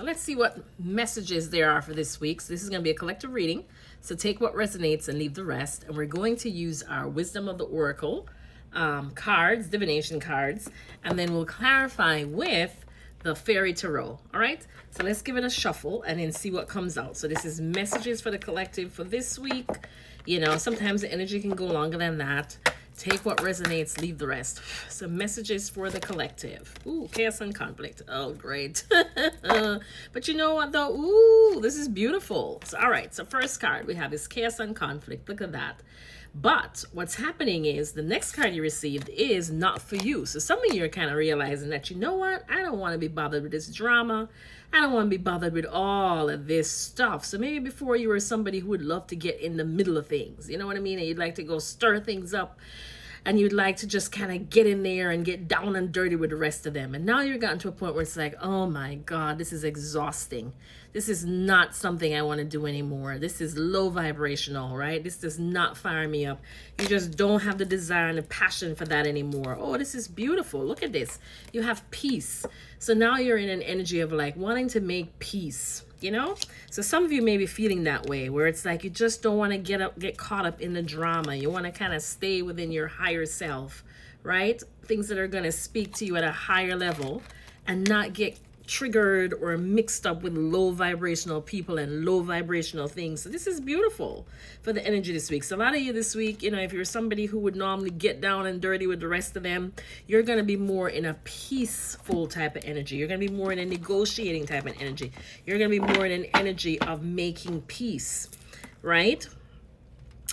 let's see what messages there are for this week. So this is going to be a collective reading. So take what resonates and leave the rest. And we're going to use our Wisdom of the Oracle cards, divination cards, and then we'll clarify with the Fairy Tarot. All right, so let's give it a shuffle and then see what comes out. So this is messages for the collective for this week. You know, sometimes the energy can go longer than that. Take what resonates, leave the rest. So messages for the collective. Ooh, chaos and conflict. Oh, great. But you know what though? Ooh, this is beautiful. So, all right, so first card we have is chaos and conflict. Look at that. But what's happening is the next card you received is not for you. So some of you are kind of realizing that, you know what? I don't want to be bothered with this drama. I don't want to be bothered with all of this stuff. So maybe before you were somebody who would love to get in the middle of things. You know what I mean? And you'd like to go stir things up. And you'd like to just kind of get in there and get down and dirty with the rest of them. And now you've gotten to a point where it's like, oh my God, this is exhausting. This is not something I want to do anymore. This is low vibrational, right? This does not fire me up. You just don't have the desire and the passion for that anymore. Oh, this is beautiful. Look at this. You have peace. So now you're in an energy of like wanting to make peace. You know, so some of you may be feeling that way, where it's like you just don't want to get caught up in the drama. You want to kind of stay within your higher self, right? Things that are going to speak to you at a higher level and not get triggered or mixed up with low vibrational people and low vibrational things. So this is beautiful for the energy this week. So a lot of you this week, you know, if you're somebody who would normally get down and dirty with the rest of them, you're going to be more in a peaceful type of energy. You're going to be more in a negotiating type of energy. You're going to be more in an energy of making peace, right?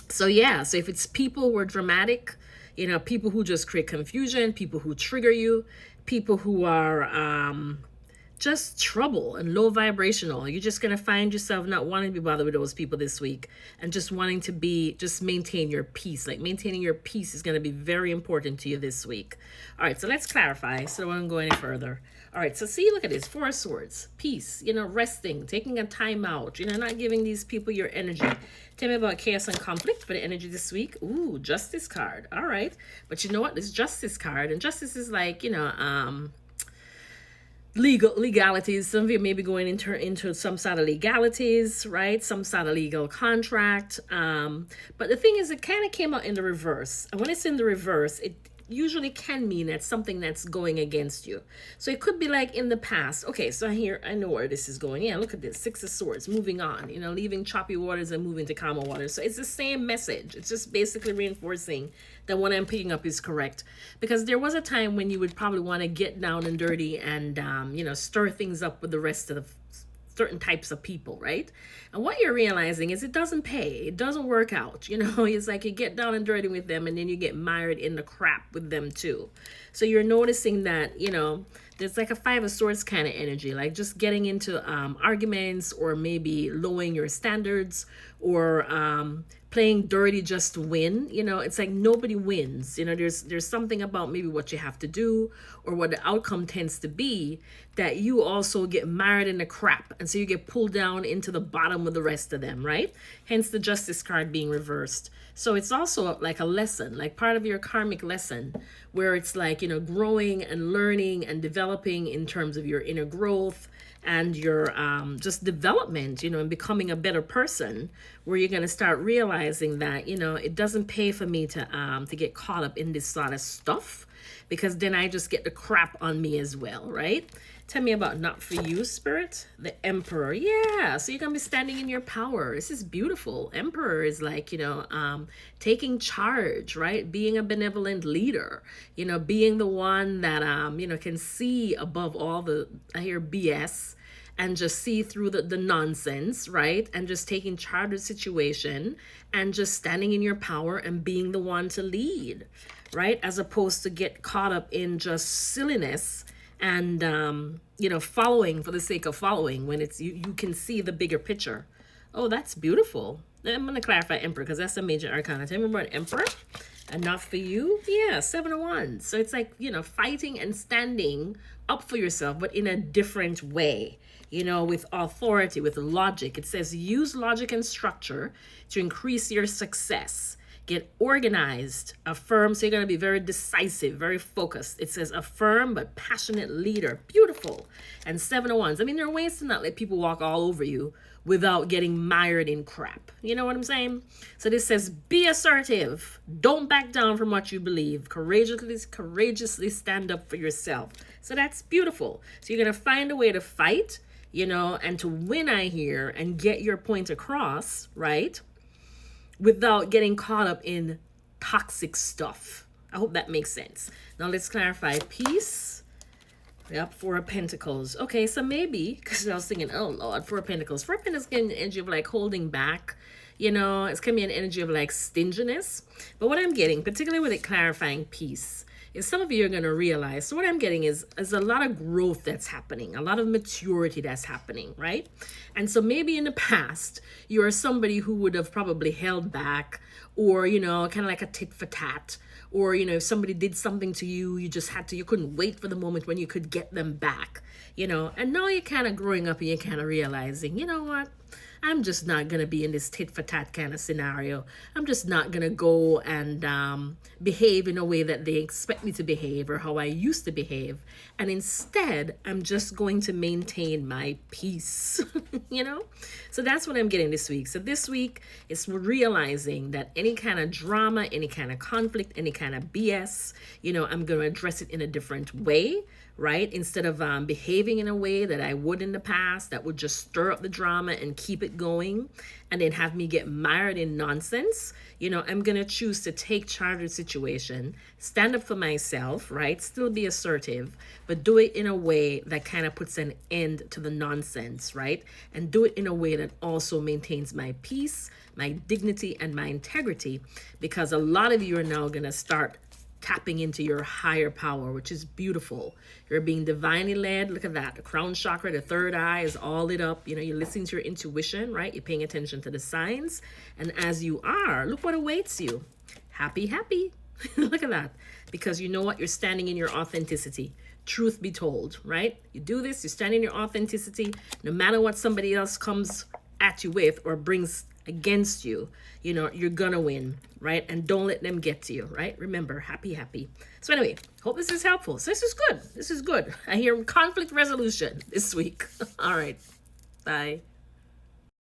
So yeah, so if it's people who are dramatic, you know, people who just create confusion, people who trigger you, people who are just trouble and low vibrational, you're just going to find yourself not wanting to be bothered with those people this week and just wanting to be, just maintain your peace. Like maintaining your peace is going to be very important to you this week. All right, so let's clarify so I don't go any further. All right, so see, look at this, 4 of Swords, peace, you know, resting, taking a time out, you know, not giving these people your energy. Tell me about chaos and conflict for the energy this week. Ooh, Justice card. All right, but you know what, this Justice card, and Justice is like, you know, legalities. Some of you may be going into some sort of legalities, right? Some sort of legal contract. But the thing is, it kind of came out in the reverse. And when it's in the reverse, it usually can mean that something that's going against you. So it could be like in the past. Okay, so here I know where this is going. Yeah, look at this, 6 of Swords, moving on, you know, leaving choppy waters and moving to calmer waters. So it's the same message. It's just basically reinforcing that what I'm picking up is correct, because there was a time when you would probably want to get down and dirty and you know, stir things up with the rest of the certain types of people, right? And what you're realizing is it doesn't pay. It doesn't work out. You know, it's like you get down and dirty with them and then you get mired in the crap with them too. So you're noticing that, you know, there's like a 5 of Swords kind of energy, like just getting into arguments or maybe lowering your standards or playing dirty just to win. You know, it's like nobody wins. You know, there's something about maybe what you have to do or what the outcome tends to be that you also get mired in the crap. And so you get pulled down into the bottom with the rest of them, right? Hence the Justice card being reversed. So it's also like a lesson, like part of your karmic lesson, where it's like, you know, growing and learning and developing in terms of your inner growth and your just development, you know, and becoming a better person, where you're going to start realizing that, you know, it doesn't pay for me to get caught up in this sort of stuff, because then I just get the crap on me as well, right? Tell me about not for you, Spirit. The Emperor. Yeah, so you're going to be standing in your power. This is beautiful. Emperor is like, you know, taking charge, right? Being a benevolent leader, you know, being the one that, you know, can see above all the, I hear BS, and just see through the nonsense, right? And just taking charge of the situation and just standing in your power and being the one to lead, right? As opposed to get caught up in just silliness and you know, following for the sake of following, when it's you can see the bigger picture. Oh, that's beautiful. I'm going to clarify Emperor because that's a major arcana. Tell me about Emperor. And not for you. Yeah, 7 of Wands. So it's like, you know, fighting and standing up for yourself, but in a different way, you know, with authority, with logic. It says use logic and structure to increase your success. Get organized. Affirm. So you're going to be very decisive, very focused. It says a firm but passionate leader. Beautiful. And 7 of Wands. I mean, there are ways to not let people walk all over you without getting mired in crap. You know what I'm saying? So this says, be assertive. Don't back down from what you believe. Courageously stand up for yourself. So that's beautiful. So you're going to find a way to fight, you know, and to win, I hear, and get your point across, right? Without getting caught up in toxic stuff. I hope that makes sense. Now let's clarify peace. Yep, 4 of Pentacles. Okay, so maybe, because I was thinking, oh Lord, 4 of Pentacles. 4 of Pentacles can be an energy of like holding back. You know, it's can be an energy of like stinginess. But what I'm getting, particularly with it clarifying peace, is some of you are going to realize. So what I'm getting is a lot of growth that's happening, a lot of maturity that's happening, right? And so maybe in the past, you are somebody who would have probably held back, or, you know, kind of like a tit for tat. Or, you know, if somebody did something to you, you just had to, you couldn't wait for the moment when you could get them back, you know. And now you're kind of growing up and you're kind of realizing, you know what? I'm just not going to be in this tit for tat kind of scenario. I'm just not going to go and behave in a way that they expect me to behave or how I used to behave. And instead, I'm just going to maintain my peace, you know? So that's what I'm getting this week. So this week, it's realizing that any kind of drama, any kind of conflict, any kind of BS, you know, I'm going to address it in a different way, right? Instead of behaving in a way that I would in the past, that would just stir up the drama and keep it going and then have me get mired in nonsense. You know, I'm going to choose to take charge of the situation, stand up for myself, right? Still be assertive, but do it in a way that kind of puts an end to the nonsense, right? And do it in a way that also maintains my peace, my dignity, and my integrity, because a lot of you are now going to start tapping into your higher power, which is beautiful. You're being divinely led. Look at that. The crown chakra, the third eye is all lit up. You know, you're listening to your intuition, right? You're paying attention to the signs. And as you are, look what awaits you. Happy, happy. Look at that. Because you know what? You're standing in your authenticity. Truth be told, right? You do this, you stand in your authenticity. No matter what somebody else comes at you with or brings against you, you know, you're gonna win, right? And don't let them get to you, right? Remember, happy, happy. So anyway, hope this is helpful. So this is good. This is good. I hear conflict resolution this week. All right. Bye.